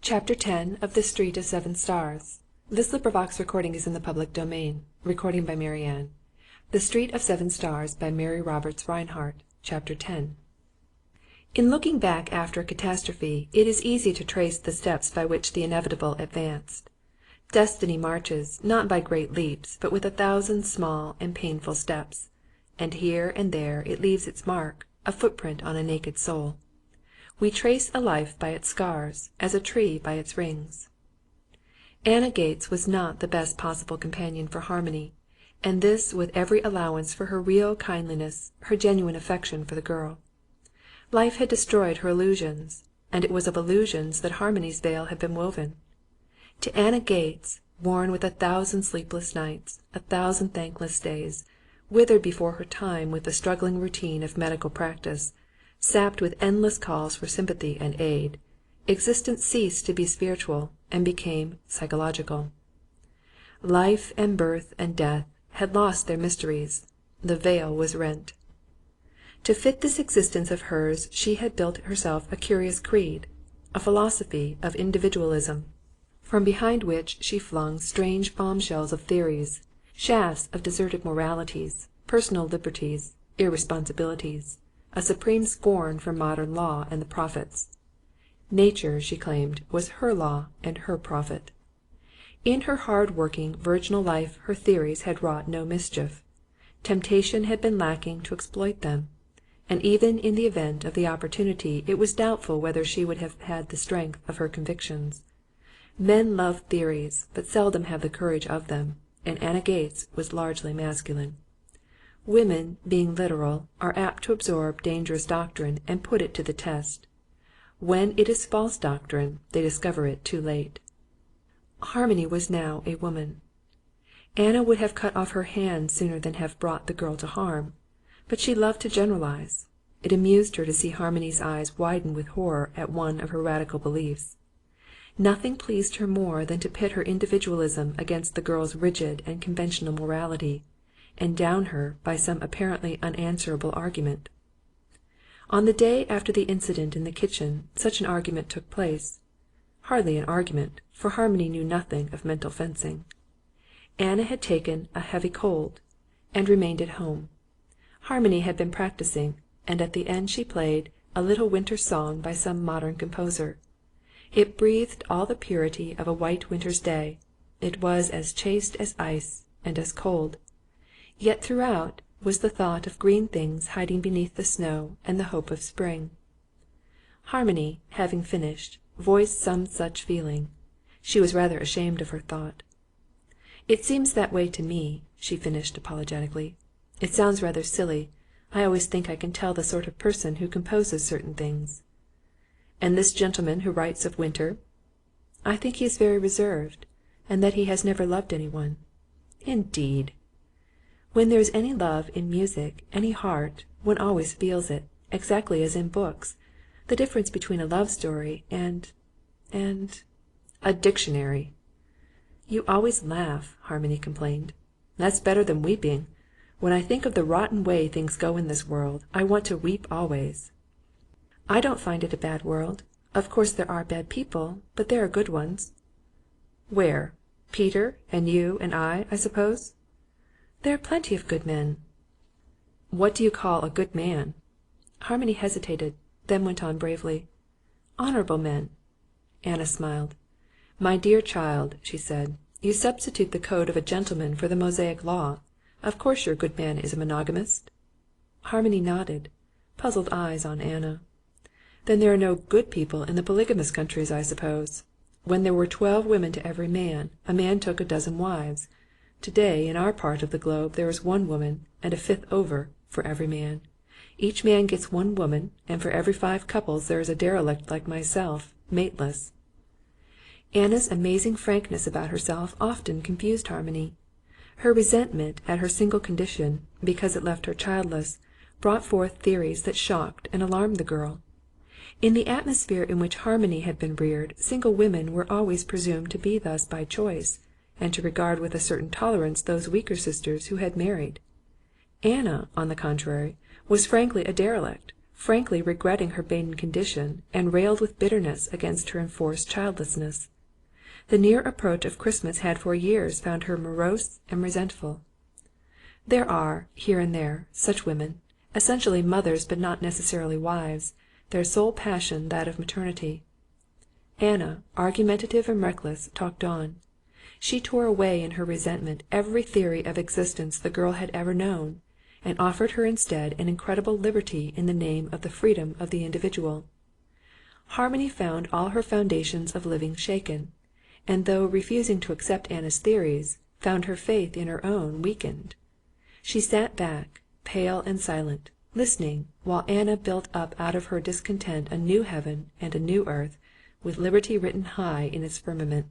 Chapter 10 of The Street of Seven Stars. The Street of Seven Stars by Mary Roberts Rinehart. Chapter 10. In looking back after a catastrophe, it is easy to trace the steps by which the inevitable advanced. Destiny marches, not by great leaps, but with 1,000 small and painful steps, and here and there it leaves its mark, a footprint on a naked soul. We trace a life by its scars, as a tree by its rings. Anna Gates was not the best possible companion for Harmony, and this with every allowance for her real kindliness, her genuine affection for the girl. Life had destroyed her illusions, and it was of illusions that Harmony's veil had been woven. To Anna Gates, worn with 1,000 sleepless nights, 1,000 thankless days, withered before her time with the struggling routine of medical practice, sapped with endless calls for sympathy and aid, existence ceased to be spiritual and became psychological. Life and birth and death had lost their mysteries. The veil was rent. To fit this existence of hers she had built herself a curious creed, a philosophy of individualism, from behind which she flung strange bombshells of theories, shafts of deserted moralities, personal liberties, irresponsibilities, a supreme scorn for modern law and the prophets. Nature, she claimed, was her law and her prophet. In her hard-working, virginal life her theories had wrought no mischief. Temptation had been lacking to exploit them, and even in the event of the opportunity it was doubtful whether she would have had the strength of her convictions. Men love theories, but seldom have the courage of them, and Anna Gates was largely masculine. Women, being literal, are apt to absorb dangerous doctrine and put it to the test. When it is false doctrine, they discover it too late. Harmony was now a woman. Anna would have cut off her hand sooner than have brought the girl to harm, but she loved to generalize. It amused her to see Harmony's eyes widen with horror at one of her radical beliefs. Nothing pleased her more than to pit her individualism against the girl's rigid and conventional morality, and down her by some apparently unanswerable argument. On the day after the incident in the kitchen such an argument took place. Hardly an argument, for Harmony knew nothing of mental fencing. Anna had taken a heavy cold, and remained at home. Harmony had been practising, and at the end she played a little winter song by some modern composer. It breathed all the purity of a white winter's day. It was as chaste as ice, and as cold. Yet throughout was the thought of green things hiding beneath the snow and the hope of spring. Harmony, having finished, voiced some such feeling. She was rather ashamed of her thought. "It seems that way to me," she finished apologetically. "It sounds rather silly. I always think I can tell the sort of person who composes certain things." "And this gentleman who writes of winter?" "I think he is very reserved, and that he has never loved anyone." "Indeed!" "When there is any love in music, any heart, one always feels it, exactly as in books. The difference between a love story and— "A dictionary." "You always laugh," Harmony complained. "That's better than weeping. When I think of the rotten way things go in this world, I want to weep always." "I don't find it a bad world. Of course there are bad people, but there are good ones." "Where? Peter, and you, and I suppose?" "There are plenty of good men." "What do you call a good man?" Harmony hesitated, then went on bravely. "Honourable men." Anna smiled. "My dear child," she said, "you substitute the code of a gentleman for the Mosaic law. Of course your good man is a monogamist?" Harmony nodded, puzzled eyes on Anna. "Then there are no good people in the polygamous countries, I suppose. When there were 12 women to every man, a man took a dozen wives. Today, in our part of the globe, there is 1 woman, and a fifth over, for every man. Each man gets 1 woman, and for every 5 couples there is a derelict like myself, mateless." Anna's amazing frankness about herself often confused Harmony. Her resentment at her single condition, because it left her childless, brought forth theories that shocked and alarmed the girl. In the atmosphere in which Harmony had been reared, single women were always presumed to be thus by choice, and to regard with a certain tolerance those weaker sisters who had married. Anna, on the contrary, was frankly a derelict, frankly regretting her maiden condition, and railed with bitterness against her enforced childlessness. The near approach of Christmas had for years found her morose and resentful. There are, here and there, such women, essentially mothers but not necessarily wives, their sole passion that of maternity. Anna, argumentative and reckless, talked on. She tore away in her resentment every theory of existence the girl had ever known, and offered her instead an incredible liberty in the name of the freedom of the individual. Harmony found all her foundations of living shaken, and though refusing to accept Anna's theories, found her faith in her own weakened. She sat back, pale and silent, listening, while Anna built up out of her discontent a new heaven and a new earth, with liberty written high in its firmament.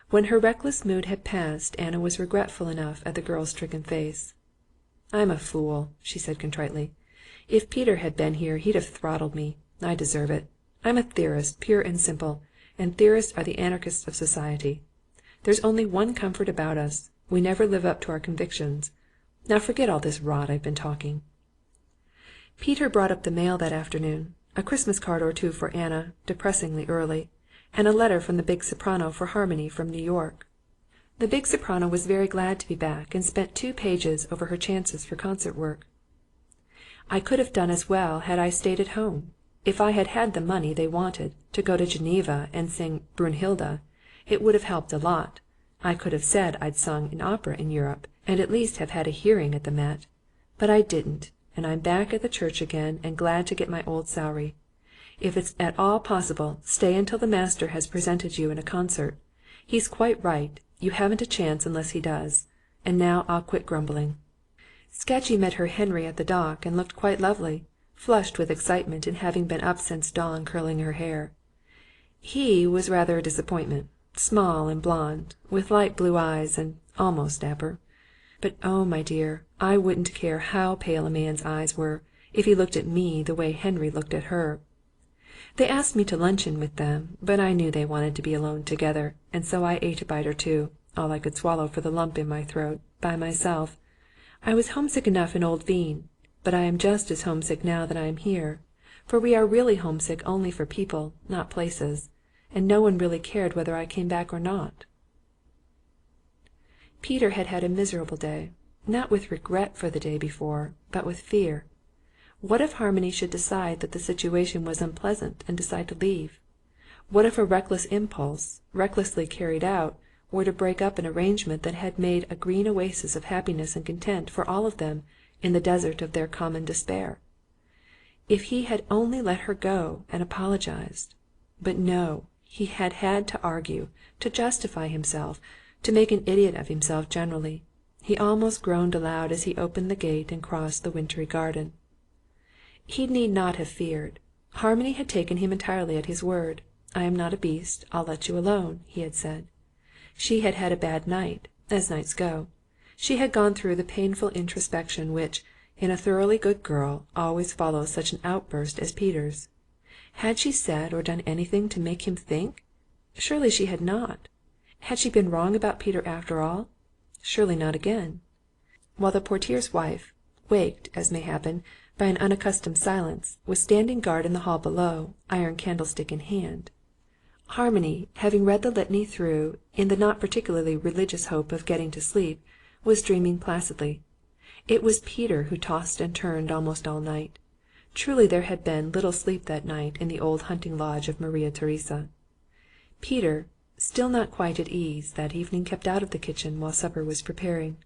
When her reckless mood had passed, Anna was regretful enough at the girl's stricken face. "I'm a fool," she said contritely. "If Peter had been here he'd have throttled me. I deserve it. I'm a theorist, pure and simple, and theorists are the anarchists of society. There's only one comfort about us. We never live up to our convictions. Now forget all this rot I've been talking." Peter brought up the mail that afternoon, a Christmas card or two for Anna, depressingly early, and a letter from the big soprano for Harmony from New York. The big soprano was very glad to be back, and spent 2 pages over her chances for concert work. "I could have done as well had I stayed at home. If I had had the money they wanted to go to Geneva and sing Brunhilde, it would have helped a lot. I could have said I'd sung in opera in Europe, and at least have had a hearing at the Met. But I didn't, and I'm back at the church again and glad to get my old salary. If it's at all possible, stay until the master has presented you in a concert. He's quite right. You haven't a chance unless he does. And now I'll quit grumbling." Sketchy met her Henry at the dock and looked quite lovely, flushed with excitement in having been up since dawn curling her hair. He was rather a disappointment, small and blond, with light blue eyes and almost dapper. But oh, my dear, I wouldn't care how pale a man's eyes were if he looked at me the way Henry looked at her. They asked me to luncheon with them, but I knew they wanted to be alone together, and so I ate a bite or two, all I could swallow for the lump in my throat, by myself. I was homesick enough in old Vien, but I am just as homesick now that I am here, for we are really homesick only for people, not places, and no one really cared whether I came back or not. Peter had had a miserable day, not with regret for the day before, but with fear. What if Harmony should decide that the situation was unpleasant and decide to leave? What if a reckless impulse, recklessly carried out, were to break up an arrangement that had made a green oasis of happiness and content for all of them in the desert of their common despair? If he had only let her go and apologized. But no, he had had to argue, to justify himself, to make an idiot of himself generally. He almost groaned aloud as he opened the gate and crossed the wintry garden. He need not have feared. Harmony had taken him entirely at his word. "I am not a beast. I'll let you alone," he had said. She had had a bad night, as nights go. She had gone through the painful introspection which, in a thoroughly good girl, always follows such an outburst as Peter's. Had she said or done anything to make him think? Surely she had not. Had she been wrong about Peter after all? Surely not again. While the portier's wife, waked, as may happen, by an unaccustomed silence, was standing guard in the hall below, iron candlestick in hand. Harmony, having read the litany through in the not particularly religious hope of getting to sleep, was dreaming placidly. It was Peter who tossed and turned almost all night. Truly there had been little sleep that night in the old hunting lodge of Maria Theresa. Peter, still not quite at ease, that evening kept out of the kitchen while supper was preparing.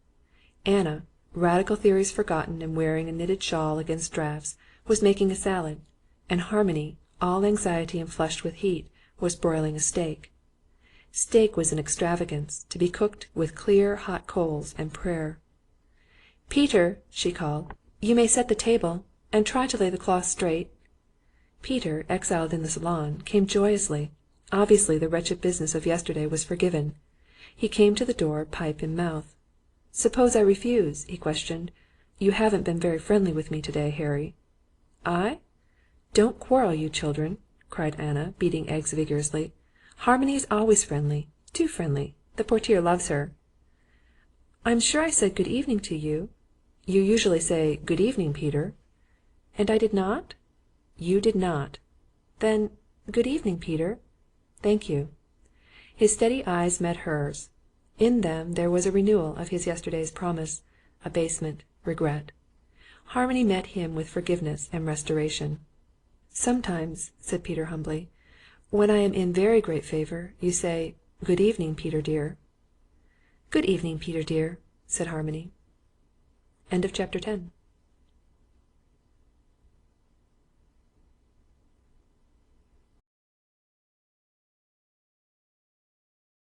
Anna, radical theories forgotten and wearing a knitted shawl against draughts, was making a salad, and Harmony, all anxiety and flushed with heat, was broiling a steak. Steak was an extravagance, to be cooked with clear hot coals and prayer. "Peter," she called, "you may set the table, and try to lay the cloth straight." Peter, exiled in the salon, came joyously. Obviously the wretched business of yesterday was forgiven. He came to the door, pipe in mouth. "Suppose I refuse?" he questioned. "You haven't been very friendly with me today, Harry." "I? Don't quarrel, you children," cried Anna, beating eggs vigorously. "Harmony is always friendly, too friendly. The portier loves her." "I'm sure I said good evening to you." "You usually say 'Good evening, Peter.'" "And I did not?" "You did not." "Then good evening, Peter." "Thank you." His steady eyes met hers. In them there was a renewal of his yesterday's promise, abasement, regret. Harmony met him with forgiveness and restoration. "Sometimes," said Peter humbly, "when I am in very great favour, you say, 'Good evening, Peter dear.'" "Good evening, Peter dear," said Harmony. Chapter 11